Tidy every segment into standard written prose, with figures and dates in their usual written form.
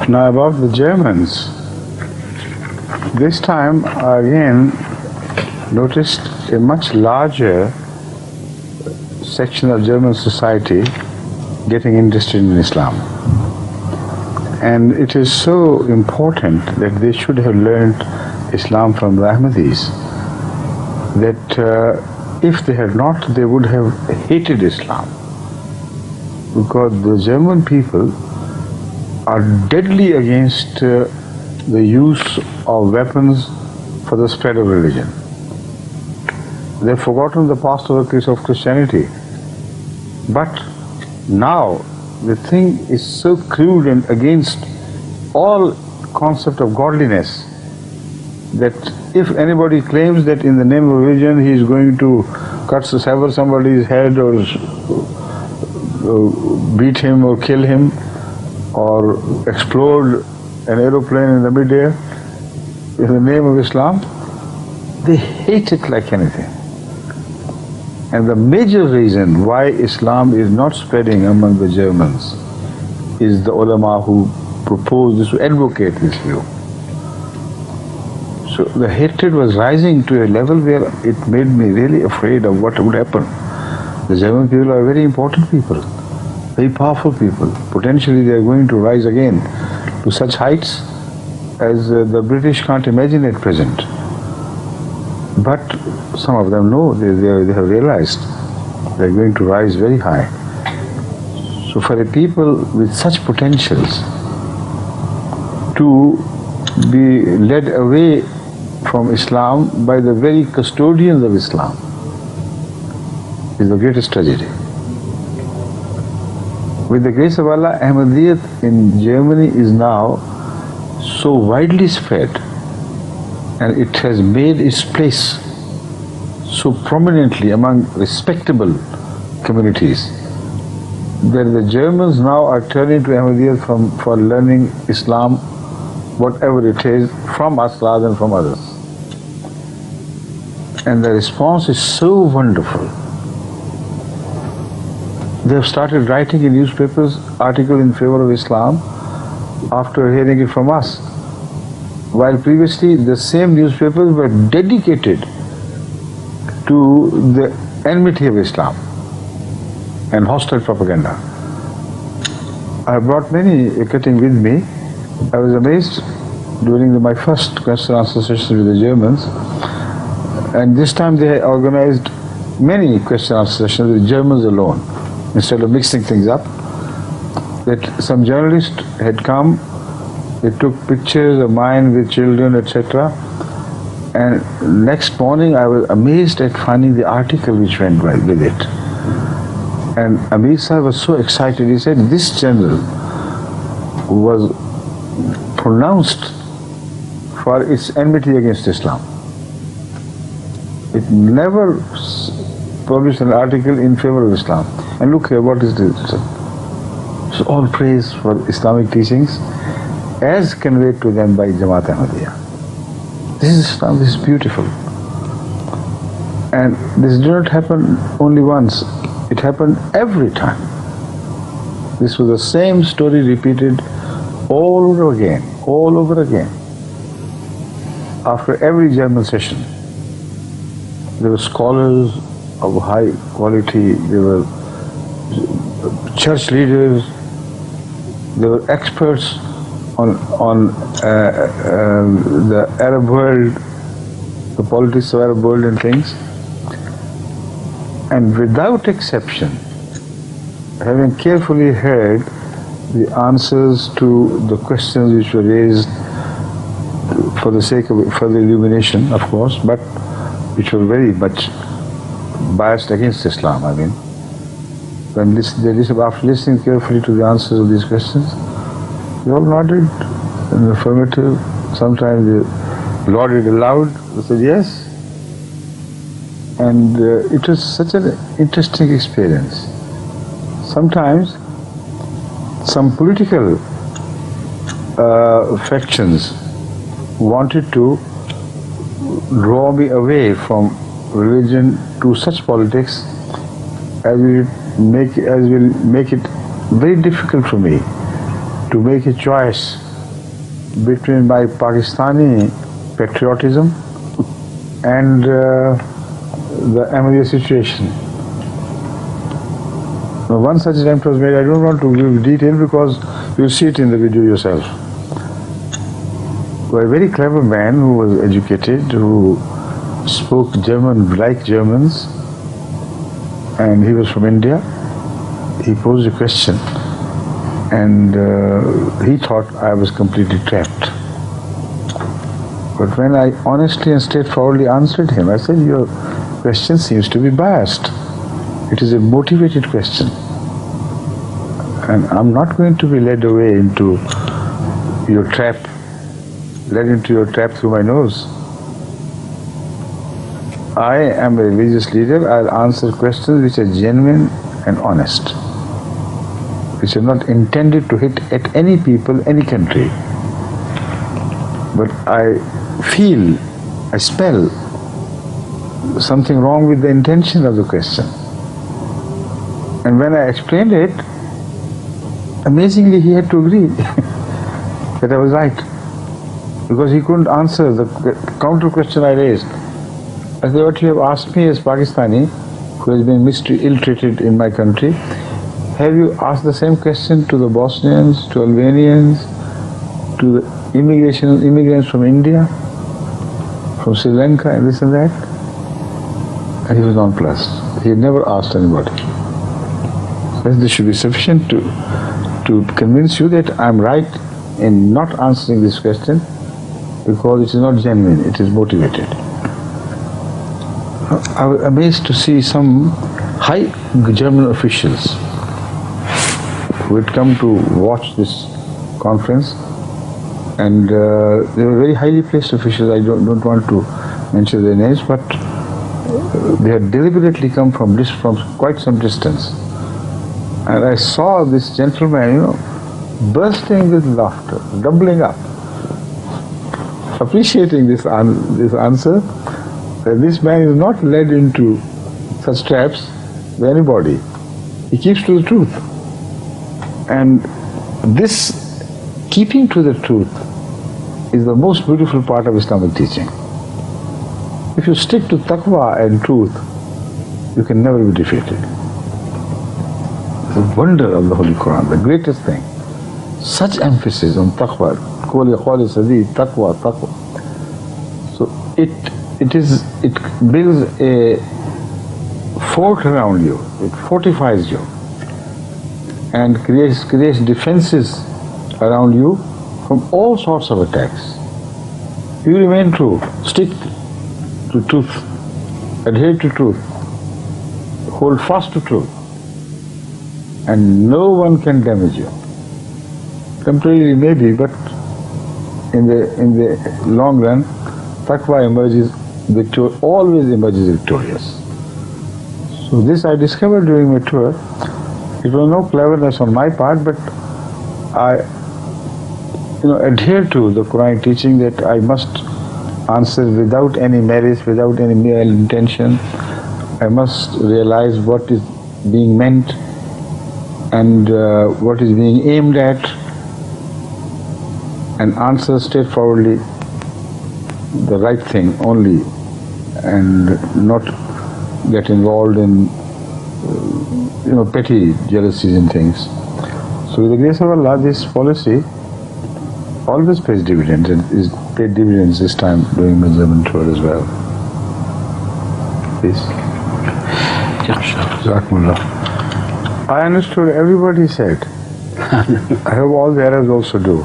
Now about the Germans. This time I again noticed a much larger section of German society getting interested in Islam. And it is so important that they should have learned Islam from the Ahmadis, that if they had not, they would have hated Islam. Because the German people are deadly against the use of weapons for the spread of religion. They've forgotten the past of Christianity. But now the thing is so crude and against all concept of godliness that if anybody claims that in the name of religion he is going to sever somebody's head or beat him or kill him or explode an aeroplane in the midair in the name of Islam, they hate it like anything. And the major reason why Islam is not spreading among the Germans is the ulama who propose this, who advocate this view. So the hatred was rising to a level where it made me really afraid of what would happen. The German people are very important people, very powerful people. Potentially they are going to rise again to such heights as the British can't imagine at present. But some of them know, they have realized they are going to rise very high. So for a people with such potentials to be led away from Islam by the very custodians of Islam is the greatest tragedy. With the grace of Allah, Ahmadiyyat in Germany is now so widely spread, and it has made its place so prominently among respectable communities that the Germans now are turning to Ahmadiyyat for learning Islam, whatever it is, from us rather than from others. And the response is so wonderful. They have started writing in newspapers articles in favor of Islam after hearing it from us, while previously the same newspapers were dedicated to the enmity of Islam and hostile propaganda. I brought many a cutting with me. I was amazed during my first question answer session with the Germans, and this time they organized many question answer sessions with Germans alone, instead of mixing things up. That some journalists had come, they took pictures of mine with children, etc. And next morning I was amazed at finding the article which went with it. And Amir Sahib was so excited. He said this general was pronounced for its enmity against Islam. It never published an article in favor of Islam. And look here, what is this? So all praise for Islamic teachings as conveyed to them by Jamaat Ahmadiyya. This is Islam, this is beautiful. And this did not happen only once, it happened every time. This was the same story repeated all over again. After every German session, there were scholars of high quality, there were church leaders, there were experts on the Arab world, the politics of Arab world and things. And without exception, having carefully heard the answers to the questions which were raised for the sake of further illumination, of course, but which were very much biased against Islam, I mean. After listening carefully to the answers of these questions, they all nodded in the affirmative. Sometimes they nodded aloud. They said yes. And it was such an interesting experience. Sometimes some political factions wanted to draw me away from religion to such politics as will make it very difficult for me to make a choice between my Pakistani patriotism and the Ahmediyya situation. Now, one such attempt was made. I don't want to give detail because you see it in the video yourself. A very clever man who was educated, who spoke German like Germans, and he was from India. He posed a question, and he thought I was completely trapped. But when I honestly and straightforwardly answered him, I said, your question seems to be biased. It is a motivated question. And I'm not going to be led away into your trap, led into your trap through my nose. I am a religious leader. I'll answer questions which are genuine and honest, which are not intended to hit at any people, any country. But I feel, I smell something wrong with the intention of the question. And when I explained it, amazingly he had to agree that I was right, because he couldn't answer the counter question I raised. I said, what you have asked me as Pakistani, who has been ill-treated in my country, have you asked the same question to the Bosnians, to Albanians, to the immigrants from India, from Sri Lanka, and this and that? And he was nonplussed. He had never asked anybody. This should be sufficient to convince you that I'm right in not answering this question, because it is not genuine, it is motivated. I was amazed to see some high German officials who had come to watch this conference, and they were very highly placed officials. I don't want to mention their names, but they had deliberately come from quite some distance. And I saw this gentleman, bursting with laughter, doubling up, appreciating this answer, that this man is not led into such traps by anybody. He keeps to the truth. And this keeping to the truth is the most beautiful part of Islamic teaching. If you stick to taqwa and truth, you can never be defeated. The wonder of the Holy Quran, the greatest thing. Such emphasis on taqwa, taqwa. So it builds a fort around you, it fortifies you, and creates defenses around you from all sorts of attacks. You remain true, stick to truth, adhere to truth, hold fast to truth, and no one can damage you. Temporarily maybe, but in the long run, taqwa always emerges victorious. So this I discovered during my tour. It was no cleverness on my part, but I adhere to the Quranic teaching that I must answer without any malice, without any mere intention. I must realize what is being meant and what is being aimed at, and answer straightforwardly the right thing only, and not get involved in petty jealousies and things. So with the grace of Allah, this policy always pays dividends, and is paid dividends this time during my German tour as well. Please. Jazakumullah. I understood everybody said. I hope all the Arabs also do.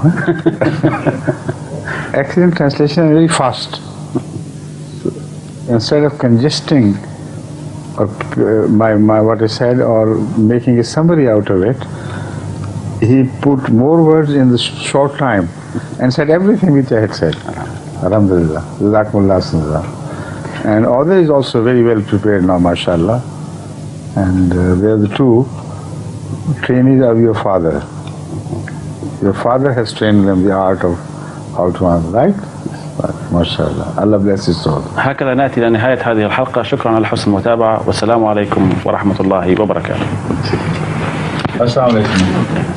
Excellent translation and very fast. So instead of congesting my what I said or making a summary out of it, he put more words in the short time and said everything which I had said. Alhamdulillah. Jazakumullah. And Audrey is also very well prepared now, mashallah. And they are the two trainees of your father. Your father has trained them the art of how to answer, right? MashaAllah. Allah bless his soul. هكذا نأتي إلى نهاية هذه الحلقة. شكرا على حسن المتابعة، والسلام عليكم ورحمة الله وبركاته. السلام عليكم.